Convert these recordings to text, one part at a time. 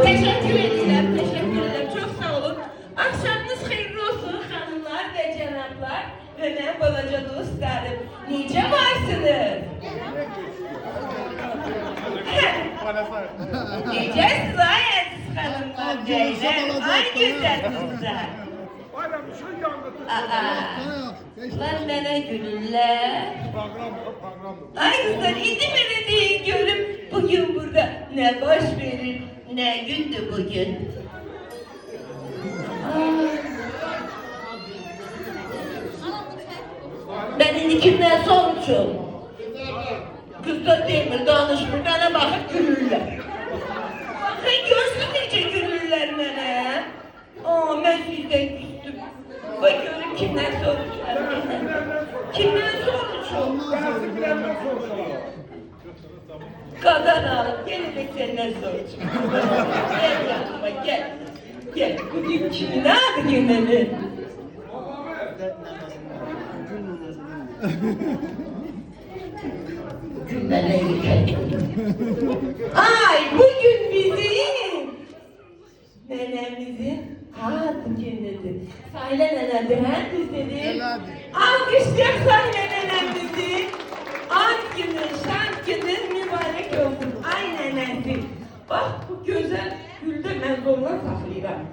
Teşekkür ederim, teşekkür ederim. Çok sağ olun. Akşamınız hayırlı olsun hanımlar ve cenaplar ve ben balaca dostlarım. Nice varsınız? Nicesiz ayetsiz hanımlar beyler. Ay güzel kızlar. Lan nene gülürler. Ay kızlar indi beni değil görüm. Bugün burada ne boş verir ne gündü bugün. Ben indi kimden sormuşum? Kızlar değil mi? Danışmış bana bakıp gülürler. Bakın görsün nece gülürler bana. Ben sizden küstüm. Bakıyorum kimden sormuşum. Kimden sormuşum? Kadın alıp gelerek senden sormuşum. Gel yanıma gel. Gel bugün kimin adı günleri? Bugün ne ay bugün bizim nenemizin adı günüdür. Sayle nenedir hem bizdedir. Alkışlayak Sayle nenemizi. Ad günü, şart günü mübarek olsun. Ay nenesi. Bak bu güzel gülde ben zorla saklayacağım.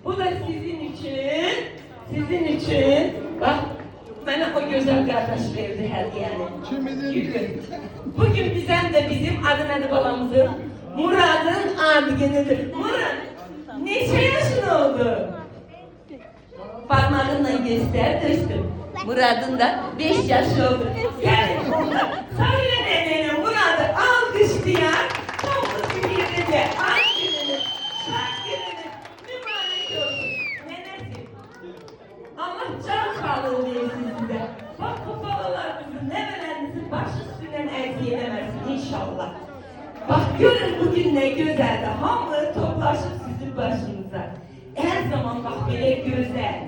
Bu da sizin için. Sizin için. Bak bana o güzel kardeş verdi hediyeni. Bugün bizden de bizim Adınadı balamızın Murad'ın adı günüdür. Murad, neçe yaşın oldu? Parmağınla göster dostum. Murad'ın da 5 yaşı oldu. Gelin burada. Söyle nenene Murad'ı alkışlayan toplu bir yerinde ay gününü, şart gününü mübarek olsun. Nenesi. Allah can sağlığı versin size. Bak bu balalarımızın, nevelerinizin başı üstünden eksik edemezsin inşallah. Bak görün bugün ne güzeldi. Hamı toplaşıp sizin başınıza. Her zaman bak böyle güzel.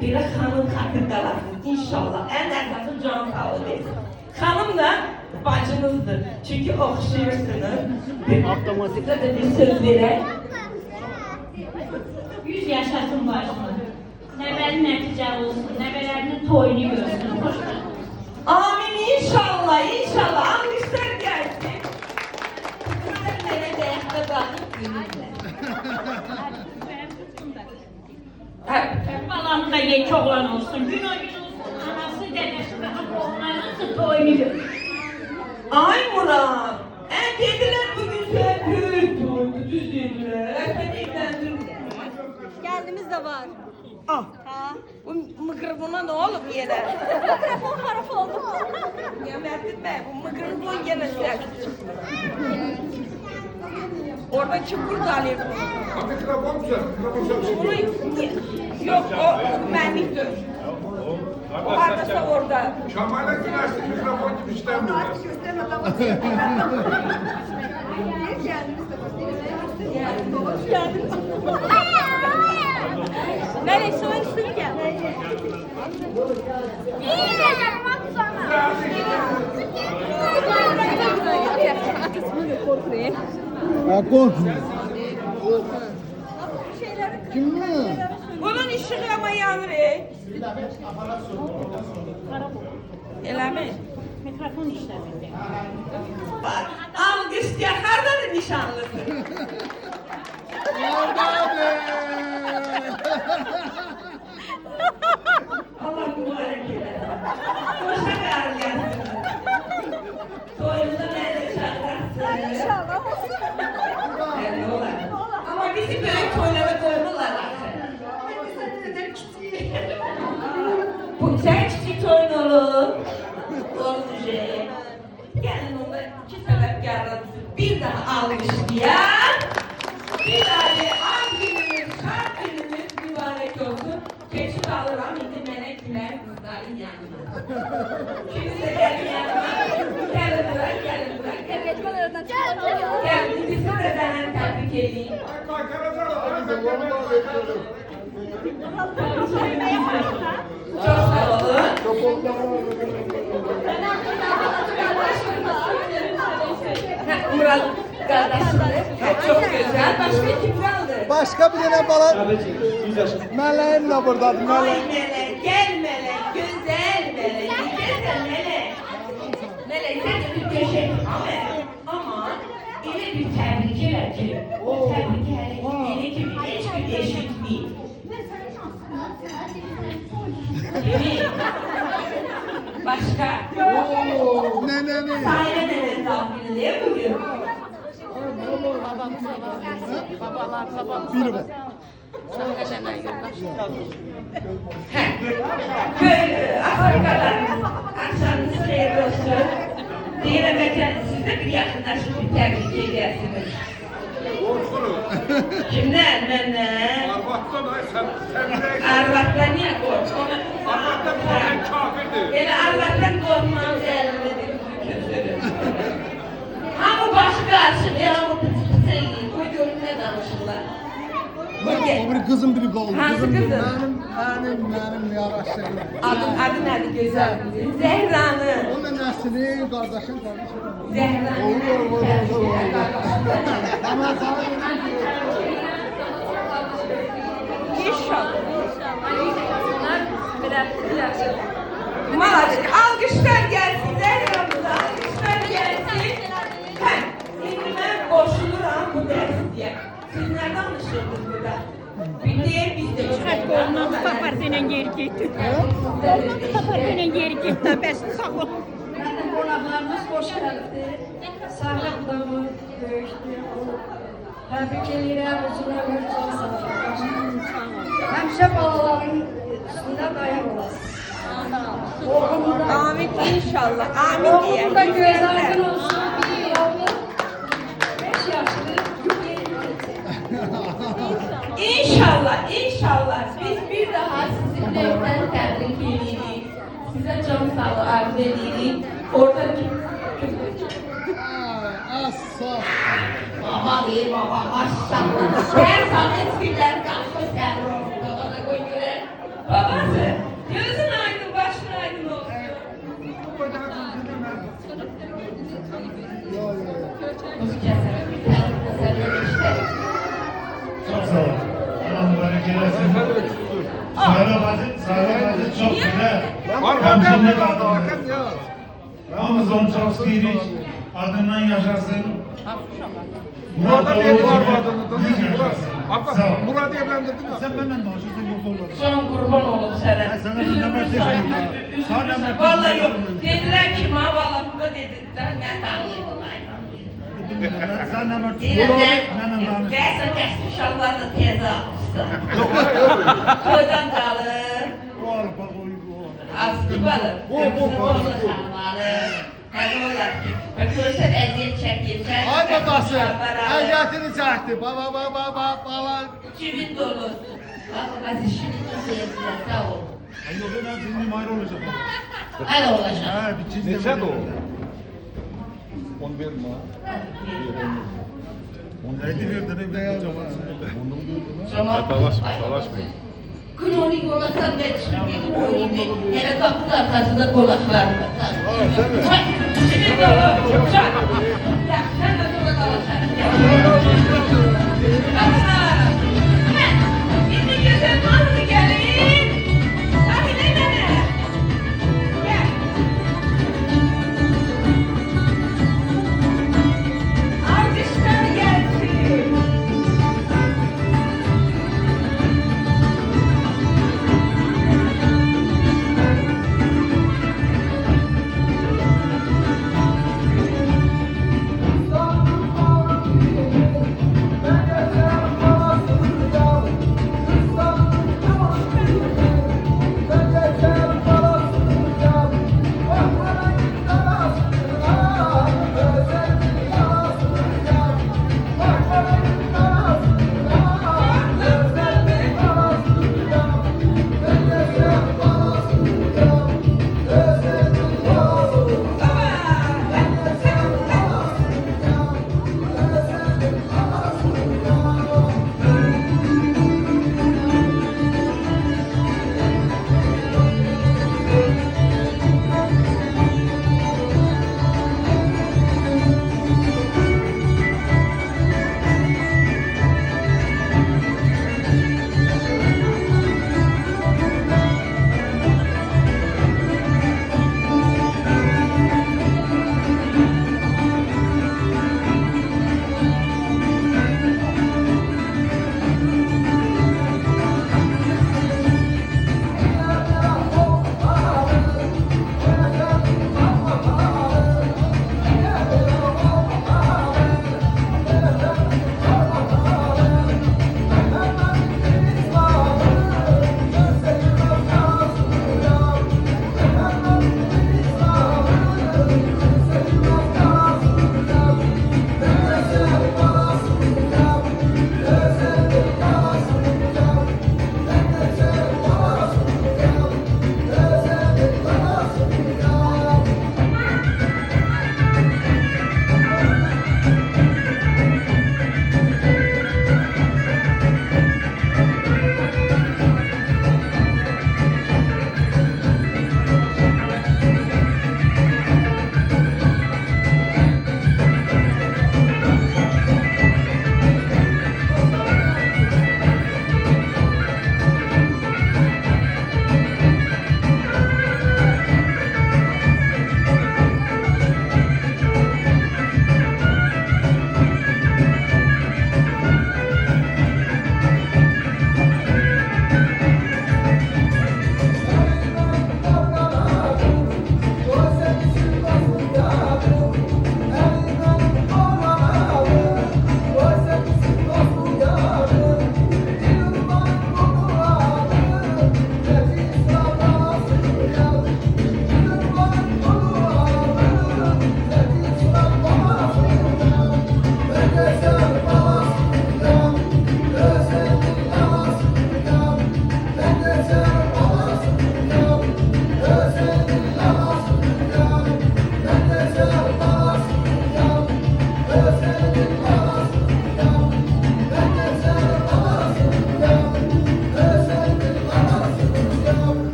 Bir hanım katırdalasın inşallah. En esası can sağlığı versin. Hanım da bacınızdır. Çünkü okşuyorsunuz. Size de bir söz vereyim. 100 yaşasın başıma. Nebel netice olsun, nebelerinin toyunu görsün. Amin inşallah, inşallah. Almışlar gelsin. Kızlarlara da ayakta bakıp gülürler. Balam da geç oğlan olsun, gün o gün olsun. Anası, dedesi ve oğlanın toyunu görsün. Ay Murat, dediler bugün sen büyük doğdu, düz dediler. Seni evlendirdiler. Kendimiz de var. Ah, Ha? bu mikrofona ne olup yine? Mikrofon harap oldu. Ya Mert'in be, bu mikrofon gene sen. Orada kim kurtarıyor? Mikrofon güzel, mikrofon çok Bunu yok, o benliktir. O arkası orada. Şamayla gülersin, mikrofon gibi işlemiyor. Melek soyun üstünü gel. Korkma. Kim mi? Bunun ışığı ama yanır. Öyle mi? Mikrofon işlemedi. Bak, alkış ya, harda da nişanlısı. Allah mübarek eylesin. Boşa kar gelsin. Toyunda nerede çağırarsın? İnşallah. Yani olur. Ama bizi böyle toylara koymalar artık. Bu sen küçük toyun olur. Olacak. Gelin onda 2 sebep geldi. Bir daha alkışlayan. Bir daha an günümüz, şart günümüz mübarek olsun. Keçi alırım, indi melek güler kızların yanına. Şimdi de gelin yanıma. Gelin buraya, gelin buraya. Evet, ben oradan çıkacağım. Gelin, bizi de benden tebrik edeyim. Çok sağ olun. Murat, kardeşini. Çok güzel. Başka kim kaldı? Başka bir tane bala. Meleğim de buradadır. Ay Meleğim. melek, gel melek, güzel melek, güzel melek. Melek sen de bir köşe ama öyle bir tebrik eder ki, o tebrik beni gibi hiç bir eşitmeyin. Değil. Başka? Ne. Sahile nenenin davranı ne bugün? Biri bu. Böyle Afrika'dan akşamınız hayırlı olsun. Diyelemekten siz de bir yakınlaşıp bir tebrik edersiniz. Kimden? Benden. Arvat'tan ay sen de. Arvat'tan niye korktun? Arvat'tan korkan kafirdir. Böyle Arvat'tan korkmam elledim. Ama başka açın ya bu pıtı bu görünme danışırlar. O bir kızım biri kaldı. Hangi Kızım kızım? Benim yaraşıklı. Adı nerede güzel? Zehra'nın. O da nesli kardeşim. Zehra'nın. Ama sana Malacık alkışlar gelsin Zehra'mıza. Alkışlar gelsin. Şimdi ben boşulurum bu ders diye. Siz nereden anlaşıldınız burada? Bildiğin biz de Kolunu papartıyla geri gitti. Kolunu papartıyla geri gitti. Ben sağ ol. Qonaqlarımız xoş gəldi. Sağlıq damı böyükdür. Təbrik edirəm, özünə bir can sağlıq. Həmişə balaların üstündə dayaq olasın. Amin inşallah. Amin diye. Oğlum da göz aydın olsun. Bir oğlum 5 yaşlı. İnşallah, inşallah. Biz bir daha sizinle tebrik edirik. Size çok sağ ol arzu edirik. Oradaki Asla. baba değil baba maşallah. Her zaman eskiler kalkmış sen babana koyuyor. Babası gözün aydın başın aydın olsun. Nasıl keserim? Keserim işte. Çok sağ ol. Allah mübarek eylesin. Sağla bazı çok güzel. Hemşinlik adını. Amazon çok sevirik. Adından yaşasın. Murat'a Murat bir var Oğuz'un adını. büyük yaşasın. Sağ ol. Murat'ı evlendirdin mi? Sen benden danışırsın yok olur. Son kurban olup sana. Sana bir nöbet teşekkür ederim. Vallahi yok. Dediler ki ma valla burada dediler. Ne tanıyım Sen nöbet Derse kesmiş Allah da teyze almışsın. Koydan kalır. Aslı balık. Ömrü olur sarmalı. Hadi olar ki. Görsen eziyet çekirsen. Ay babası. Hayatını çaktı. Baba. Cibin dolu. Aziz şimdi nasıl yazılar sağ ol. Yok ben senin ayrı olacak. Hadi olacak. Ha bir çizgi. Neçə doğum? 11 mi? Neydi verdin evde ya? Dalaşmayın. Kronik olasan ben şimdi oynayayım. Hele kapının arkasında kolaklarım. Şimdi dolu. Çak. Ya sen de sonra dalaşarsın. Şimdi güzel mahlı gelin. Hadi nene. Gel. Alkışlar gelsin.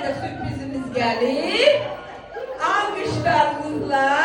de sürprizimiz gelir. Alkışlarınızla